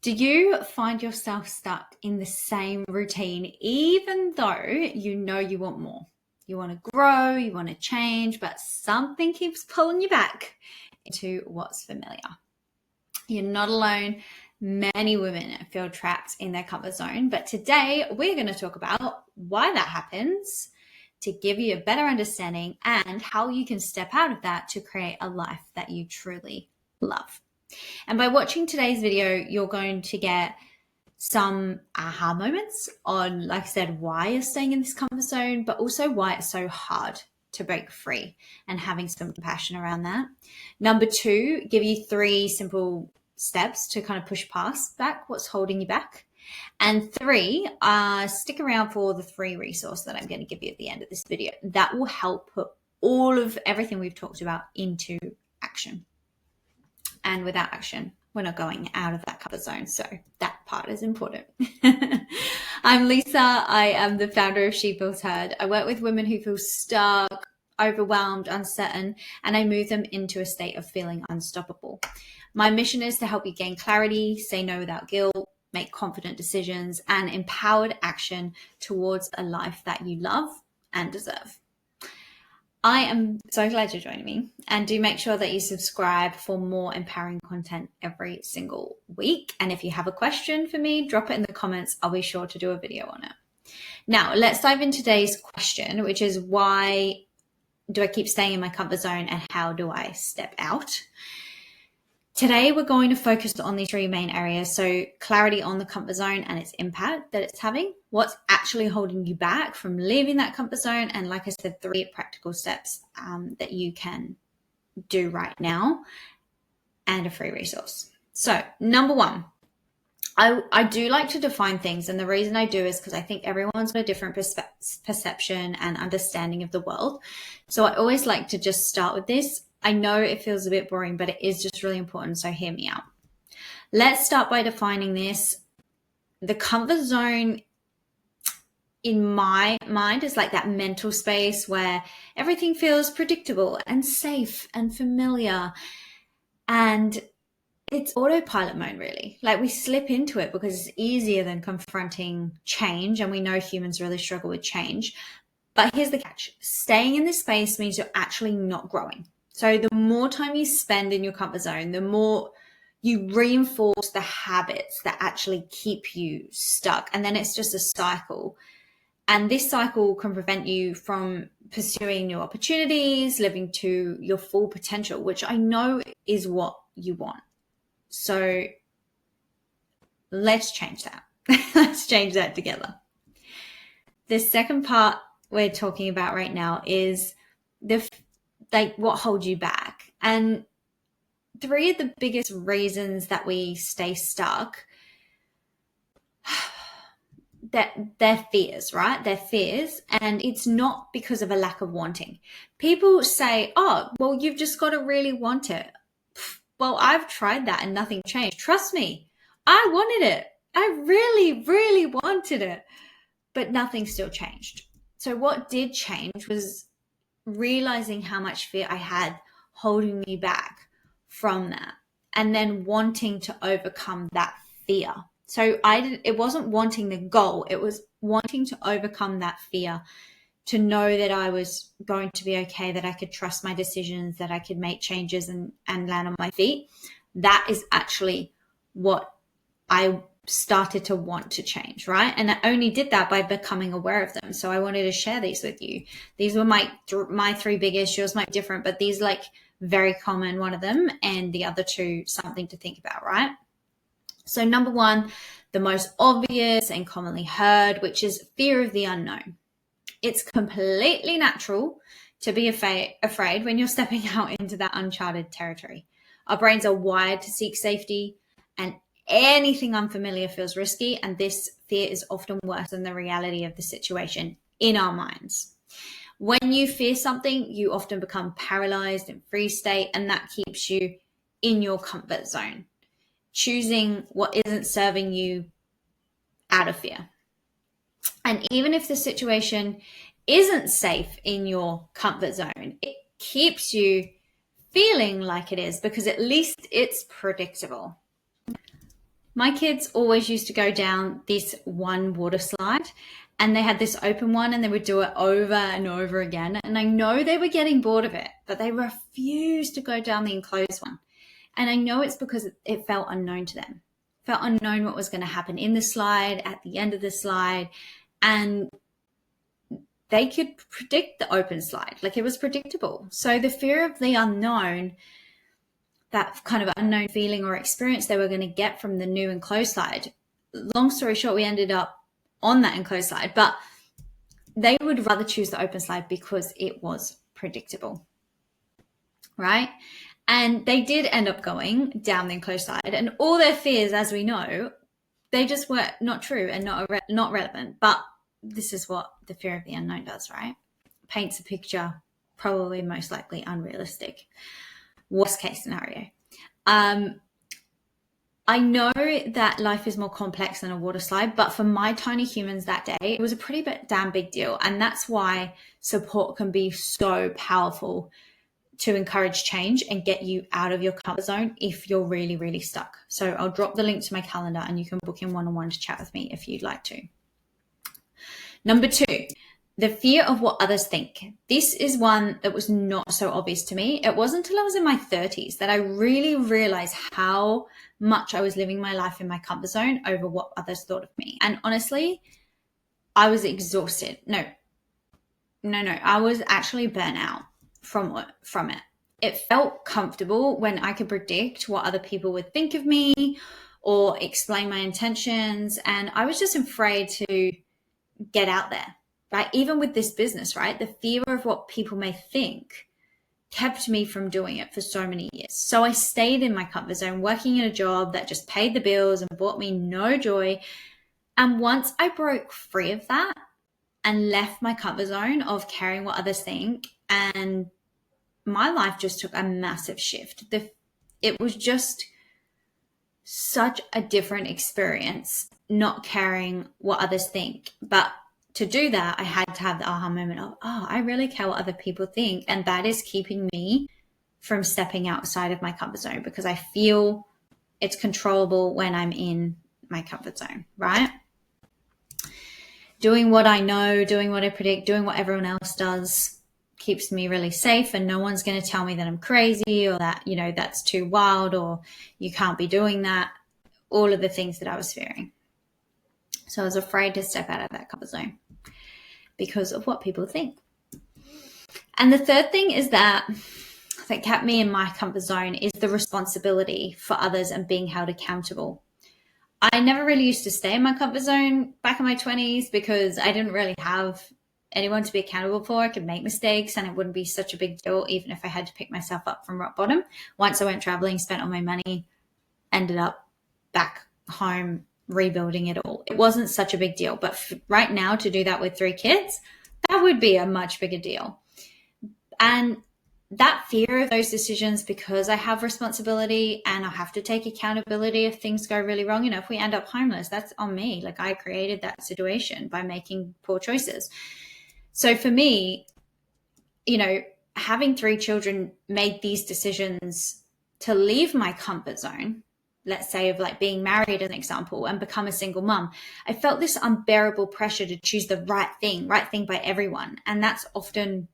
Do you find yourself stuck in the same routine, even though you know you want more? You want to grow, you want to change, but something keeps pulling you back into what's familiar. You're not alone. Many women feel trapped in their comfort zone, but today we're going to talk about why that happens, to give you a better understanding, and how you can step out of that to create a life that you truly love. And by watching today's video, you're going to get some aha moments on, like I said, why you're staying in this comfort zone, but also why it's so hard to break free and having some compassion around that. Number 2, give you 3 simple steps to kind of push past back what's holding you back. And 3, stick around for the free resource that I'm going to give you at the end of this video. That will help put all of everything we've talked about into action. And without action, we're not going out of that comfort zone. So that part is important. I'm Lisa. I am the founder of She Feels Heard. I work with women who feel stuck, overwhelmed, uncertain, and I move them into a state of feeling unstoppable. My mission is to help you gain clarity, say no without guilt, make confident decisions, and empowered action towards a life that you love and deserve. I am so glad you're joining me, and do make sure that you subscribe for more empowering content every single week. And if you have a question for me, drop it in the comments. I'll be sure to do a video on it. Now, let's dive into today's question, which is why do I keep staying in my comfort zone and how do I step out? Today, we're going to focus on these 3 main areas. So clarity on the comfort zone and its impact that it's having, what's actually holding you back from leaving that comfort zone, and like I said, 3 practical steps that you can do right now, and a free resource. So number 1, I do like to define things, and the reason I do is because I think everyone's got a different perception and understanding of the world. So I always like to just start with this. I know it feels a bit boring, but it is just really important, so hear me out. Let's start by defining this. The comfort zone, in my mind, is like that mental space where everything feels predictable and safe and familiar, and it's autopilot mode, really. Like, we slip into it because it's easier than confronting change, and we know humans really struggle with change. But here's the catch. Staying in this space means you're actually not growing. So the more time you spend in your comfort zone, the more you reinforce the habits that actually keep you stuck. And then it's just a cycle. And this cycle can prevent you from pursuing new opportunities, living to your full potential, which I know is what you want. So let's change that. Let's change that together. The second part we're talking about right now is what holds you back. And 3 of the biggest reasons that we stay stuck, that they're fears, right? They're fears. And it's not because of a lack of wanting. People say, oh, well, you've just got to really want it. Well, I've tried that and nothing changed. Trust me, I wanted it. I really, really wanted it, but nothing still changed. So what did change was realizing how much fear I had holding me back from that, and then wanting to overcome that fear. So it wasn't wanting the goal, it was wanting to overcome that fear, to know that I was going to be okay, that I could trust my decisions, that I could make changes and land on my feet. That is actually what I started to want to change, right? And I only did that by becoming aware of them. So I wanted to share these with you. These were my 3 big issues. Might be different, but these, like, very common, one of them, and the other 2, something to think about, right? So number 1, the most obvious and commonly heard, which is fear of the unknown. It's completely natural to be afraid when you're stepping out into that uncharted territory. Our brains are wired to seek safety, and anything unfamiliar feels risky, and this fear is often worse than the reality of the situation in our minds. When you fear something, you often become paralyzed in freeze state, and that keeps you in your comfort zone, choosing what isn't serving you out of fear. And even if the situation isn't safe in your comfort zone, it keeps you feeling like it is, because at least it's predictable. My kids always used to go down this one water slide, and they had this open one and they would do it over and over again. And I know they were getting bored of it, but they refused to go down the enclosed one. And I know it's because it felt unknown to them. It felt unknown what was going to happen in the slide, at the end of the slide. And they could predict the open slide. Like, it was predictable. So the fear of the unknown, that kind of unknown feeling or experience they were going to get from the new enclosed slide. Long story short, we ended up on that enclosed slide, but they would rather choose the open slide because it was predictable, right? And they did end up going down the enclosed slide, and all their fears, as we know, they just were not true and not relevant. But this is what the fear of the unknown does, right? Paints a picture, probably most likely unrealistic. Worst case scenario. I know that life is more complex than a water slide, but for my tiny humans that day, it was a pretty damn big deal. And that's why support can be so powerful to encourage change and get you out of your comfort zone if you're really, really stuck. So I'll drop the link to my calendar and you can book in one-on-one to chat with me if you'd like to. Number 2, the fear of what others think. This is one that was not so obvious to me. It wasn't until I was in my 30s that I really realized how much I was living my life in my comfort zone over what others thought of me. And honestly, I was exhausted. No, I was actually burnt out from it. It felt comfortable when I could predict what other people would think of me or explain my intentions. And I was just afraid to get out there, right? Even with this business, right? The fear of what people may think kept me from doing it for so many years. So I stayed in my comfort zone, working in a job that just paid the bills and brought me no joy. And once I broke free of that and left my comfort zone of caring what others think, and my life just took a massive shift. It was just such a different experience, not caring what others think. But to do that, I had to have the aha moment of, oh, I really care what other people think. And that is keeping me from stepping outside of my comfort zone because I feel it's controllable when I'm in my comfort zone, right? Doing what I know, doing what I predict, doing what everyone else does keeps me really safe, and no one's going to tell me that I'm crazy or that, that's too wild or you can't be doing that. All of the things that I was fearing. So I was afraid to step out of that comfort zone because of what people think. And the third thing is that kept me in my comfort zone is the responsibility for others and being held accountable. I never really used to stay in my comfort zone back in my 20s because I didn't really have anyone to be accountable for. I could make mistakes and it wouldn't be such a big deal even if I had to pick myself up from rock bottom. Once I went traveling, spent all my money, ended up back home rebuilding it all. It wasn't such a big deal. But right now, to do that with 3 kids, that would be a much bigger deal. And that fear of those decisions, because I have responsibility and I have to take accountability if things go really wrong. If we end up homeless, that's on me. Like, I created that situation by making poor choices. So for me, having 3 children made these decisions to leave my comfort zone, let's say of like being married as an example, and become a single mum. I felt this unbearable pressure to choose the right thing by everyone. And that's often,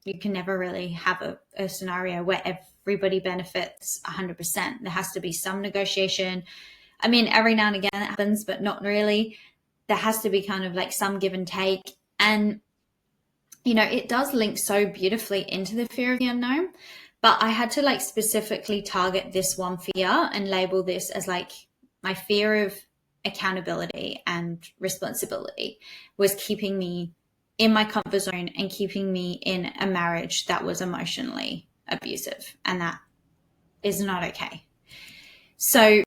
you can never really have a scenario where everybody benefits 100%. There has to be some negotiation. I mean, every now and again it happens, but not really. There has to be kind of like some give and take. And, it does link so beautifully into the fear of the unknown. But I had to specifically target this one fear and label this as my fear of accountability and responsibility was keeping me in my comfort zone and keeping me in a marriage that was emotionally abusive. And that is not okay. So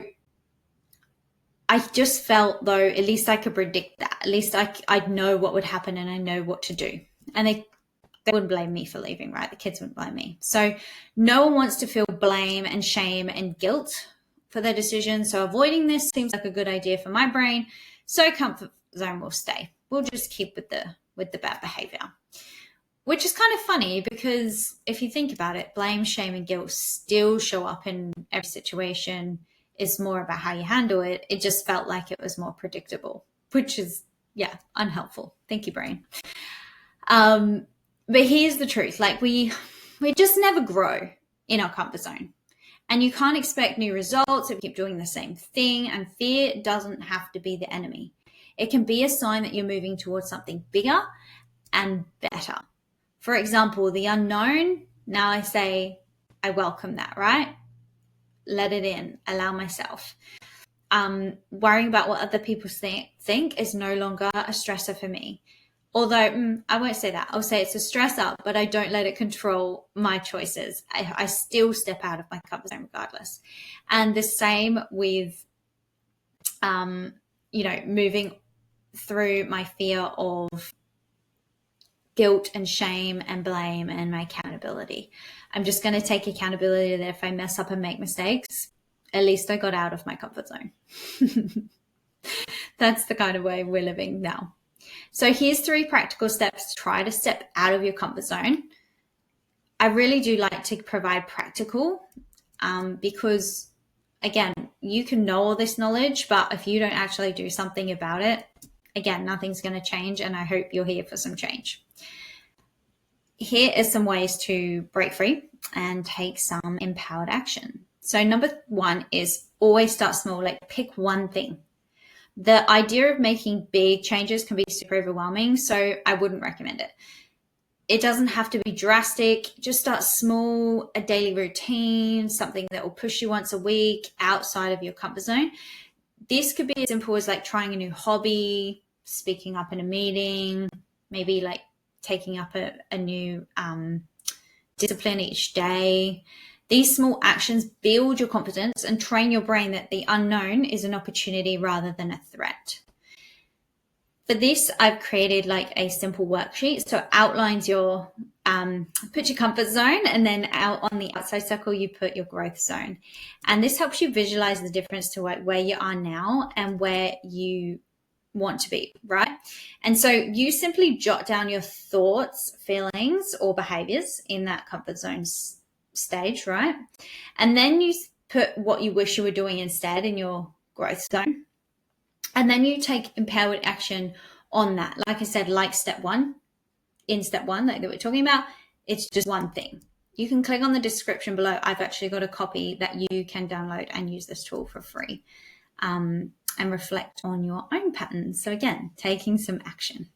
I just felt, though, at least I could predict that. At least I'd know what would happen and I know what to do. And they wouldn't blame me for leaving, right? The kids wouldn't blame me. So no one wants to feel blame and shame and guilt for their decision. So avoiding this seems like a good idea for my brain. So comfort zone will stay. We'll just keep with the bad behavior, which is kind of funny because if you think about it, blame, shame, and guilt still show up in every situation. It's more about how you handle it. It just felt like it was more predictable, which is, yeah, unhelpful. Thank you, brain. But here's the truth. Like we just never grow in our comfort zone. And you can't expect new results if you keep doing the same thing. And fear doesn't have to be the enemy. It can be a sign that you're moving towards something bigger and better. For example, the unknown. Now I say, I welcome that, right? Let it in, allow myself. Worrying about what other people think is no longer a stressor for me. Although I won't say that. I'll say it's a stressor, but I don't let it control my choices. I still step out of my comfort zone regardless. And the same with, moving through my fear of guilt and shame and blame and my accountability. I'm just going to take accountability that if I mess up and make mistakes, at least I got out of my comfort zone. That's the kind of way we're living now. So here's 3 practical steps to try to step out of your comfort zone. I really do like to provide practical because, again, you can know all this knowledge, but if you don't actually do something about it, again, nothing's going to change, and I hope you're here for some change. Here are some ways to break free and take some empowered action. So number 1 is always start small, like pick one thing. The idea of making big changes can be super overwhelming, so I wouldn't recommend it. It doesn't have to be drastic. Just start small, a daily routine, something that will push you once a week outside of your comfort zone. This could be as simple as like trying a new hobby, speaking up in a meeting, maybe like taking up a new discipline each day. These small actions build your confidence and train your brain that the unknown is an opportunity rather than a threat. For this, I've created like a simple worksheet. So it outlines your, put your comfort zone, and then out on the outside circle, you put your growth zone. And this helps you visualize the difference to where you are now and where you want to be, right? And so you simply jot down your thoughts, feelings, or behaviors in that comfort zone stage, right? And then you put what you wish you were doing instead in your growth zone. And then you take empowered action on that. Like I said, like step 1, in step 1 that we're talking about, it's just one thing. You can click on the description below. I've actually got a copy that you can download and use this tool for free, and reflect on your own patterns. So again, taking some action.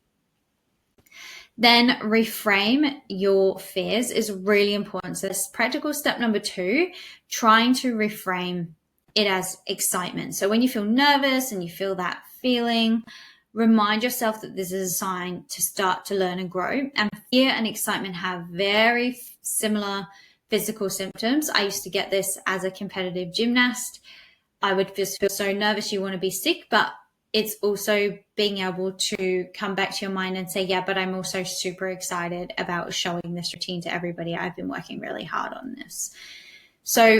Then reframe your fears is really important. So this practical step number 2, trying to reframe it as excitement. So when you feel nervous and you feel that feeling, remind yourself that this is a sign to start to learn and grow. And fear and excitement have very similar physical symptoms. I used to get this as a competitive gymnast. I would just feel so nervous you want to be sick, but it's also being able to come back to your mind and say, yeah, but I'm also super excited about showing this routine to everybody. I've been working really hard on this. So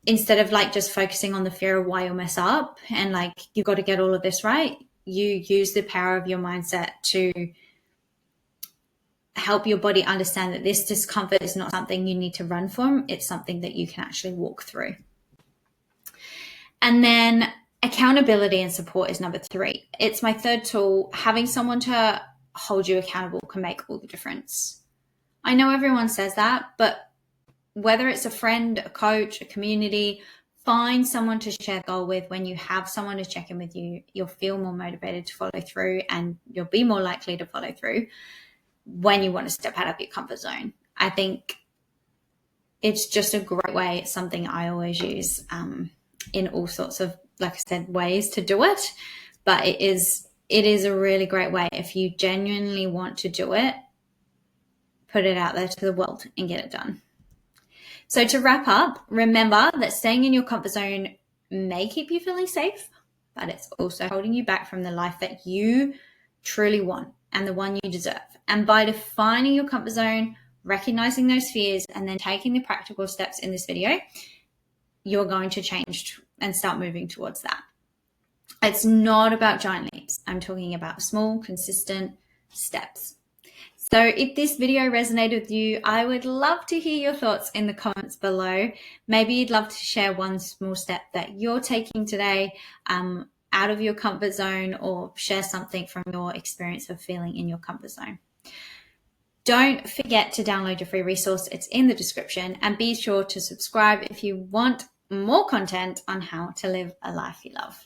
instead of like just focusing on the fear of why you'll mess up and like, you've got to get all of this right, you use the power of your mindset to help your body understand that this discomfort is not something you need to run from. It's something that you can actually walk through. And then accountability and support is number 3. It's my 3rd tool. Having someone to hold you accountable can make all the difference. I know everyone says that, but whether it's a friend, a coach, a community, find someone to share goal with. When you have someone to check in with you, you'll feel more motivated to follow through, and you'll be more likely to follow through when you want to step out of your comfort zone. I think it's just a great way. It's something I always use in all sorts of, like I said, ways to do it. But it is a really great way. If you genuinely want to do it, put it out there to the world and get it done. So to wrap up, remember that staying in your comfort zone may keep you feeling safe, but it's also holding you back from the life that you truly want and the one you deserve. And by defining your comfort zone, recognizing those fears, and then taking the practical steps in this video, you're going to change and start moving towards that. It's not about giant leaps. I'm talking about small, consistent steps. So if this video resonated with you, I would love to hear your thoughts in the comments below. Maybe you'd love to share one small step that you're taking today out of your comfort zone, or share something from your experience of feeling in your comfort zone. Don't forget to download your free resource. It's in the description, and be sure to subscribe if you want more content on how to live a life you love.